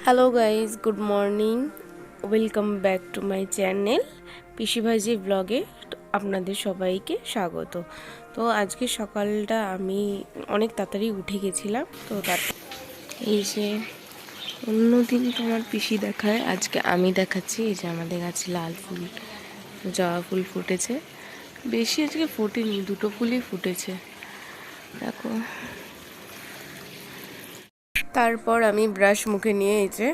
Hello guys, good morning. Welcome back to my channel পিসি ভাইজি ব্লগে আপনাদের সবাইকে স্বাগত। তো আজকে সকালটা আমি অনেক তাড়াতাড়ি উঠে গেছিলাম। তো এই যে অন্যদিন তো আমার পিসি দেখায়, আজকে আমি দেখাচ্ছি। এই যে আমাদের গাছে লাল ফুল, জবা ফুল ফুটেছে। বেশি আজকে ফোটেনি, দুটো ফুলই ফুটেছে, দেখো। তারপর আমি ব্রাশ মুখে নিয়ে এই যে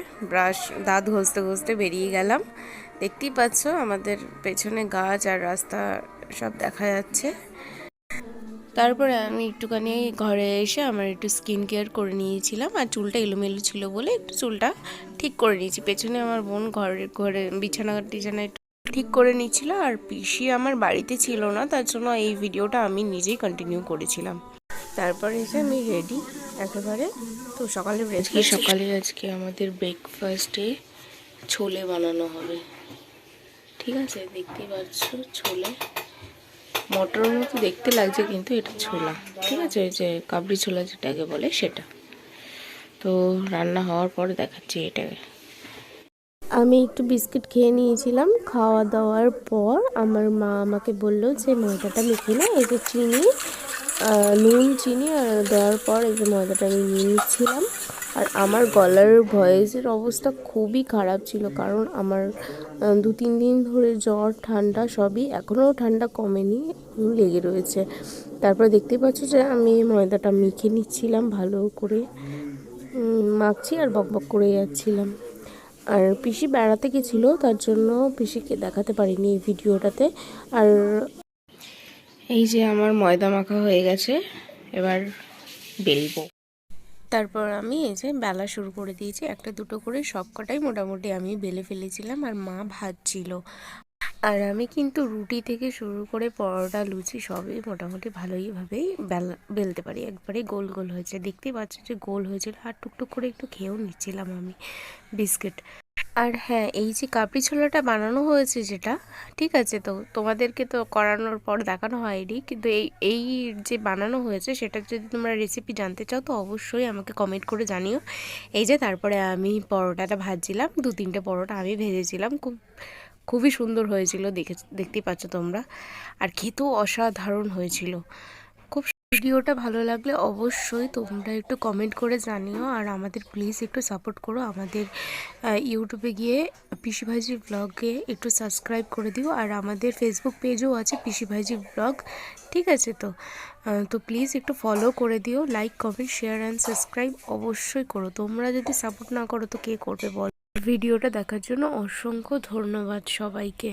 দাঁত ঘষতে ঘষতে বেরিয়ে গেলাম। দেখতেই পাচ্ছ আমাদের পেছনে গাছ আর রাস্তা সব দেখা যাচ্ছে। তারপরে আমি একটুখানি ঘরে এসে আমার একটু স্কিন কেয়ার করে নিয়েছিলাম, আর চুলটা এলোমেলো ছিল বলে একটু চুলটা ঠিক করে নিয়েছি। পেছনে আমার বোন ঘরে বিছানা একটু ঠিক করে নিচ্ছিল, আর পিসি আমার বাড়িতে ছিল না, তার জন্য এই ভিডিওটা আমি নিজেই কন্টিনিউ করেছিলাম। তারপরে এসে আমি রেডি একেবারে। তো সকালে আজকে আমাদের ব্রেকফাস্টে ছোলে বানানো হবে। ঠিক আছে, দেখতেই পাচ্ছ ছোলে, মটরের মতো দেখতে লাগছে কিন্তু এটা ছোলা। ঠিক আছে, ওই যে কাবলি ছোলা যেটাকে বলে সেটা। তো রান্না হওয়ার পরে দেখাচ্ছি এটাকে। আমি একটু বিস্কিট খেয়ে নিয়েছিলাম। খাওয়া দাওয়ার পর আমার মা আমাকে বললো যে ময়দাটা মেখে না। এই যে নুন চিনি আর দেওয়ার পর এই যে ময়দাটা আমি নিয়ে নিচ্ছিলাম। আর আমার গলার ভয়েসের অবস্থা খুবই খারাপ ছিল, কারণ আমার 2-3 দিন ধরে জ্বর ঠান্ডা সবই, এখনও ঠান্ডা কমেনি, লেগে রয়েছে। তারপর দেখতে পাচ্ছ যে আমি ময়দাটা মেখে নিচ্ছিলাম ভালো করে, মাখছি আর বকবক করে যাচ্ছিলাম। আর পিসি বেড়াতে গেছিলো, তার জন্য পিসিকে দেখাতে পারিনি এই ভিডিওটাতে। আর এই যে আমার ময়দা মাখা হয়ে গেছে, এবার বেলবো। তারপর আমি এই যে বেলা শুরু করে দিয়েছি, একটা দুটো করে সব কটাই মোটামুটি আমি বেলে ফেলেছিলাম, আর মা ভাজছিল। আর আমি কিন্তু রুটি থেকে শুরু করে পরোটা লুচি সবই মোটামুটি ভালোইভাবেই বেলতে পারি। একবারে গোল গোল হয়েছে, দেখতেই পাচ্ছ যে গোল হয়েছিল। আর টুকটুক করে একটু খেয়েও নিচ্ছিলাম আমি বিস্কিট। আর হ্যাঁ, এই যে কাবলি ছোলাটা বানানো হয়েছে যেটা, ঠিক আছে, তো তোমাদেরকে তো করানোর পর দেখানো হয়নি, কিন্তু এই যে বানানো হয়েছে সেটা যদি তোমরা রেসিপি জানতে চাও তো অবশ্যই আমাকে কমেন্ট করে জানিও। এই যে তারপরে আমি পরোটাটা ভাজছিলাম, 2-3টে পরোটা আমি ভেজেছিলাম, খুবই সুন্দর হয়েছিল, দেখতেই পাচ্ছ তোমরা। আর খেতেও অসাধারণ হয়েছিল। খুব ভিডিওটা ভালো লাগলে অবশ্যই তোমরা একটু কমেন্ট করে জানিও, আর আমাদের প্লিজ একটু সাপোর্ট করো। আমাদের ইউটিউবে গিয়ে পিসি ভাইজি ব্লগে একটু সাবস্ক্রাইব করে দিও, আর আমাদের ফেসবুক পেজও আছে পিসি ভাইজি ব্লগ। ঠিক আছে, তো প্লিজ একটু ফলো করে দিও, like comment share and subscribe অবশ্যই করো। তোমরা যদি সাপোর্ট না করো তো কে করবে বল। ভিডিওটা দেখার জন্য অসংখ্য ধন্যবাদ সবাইকে।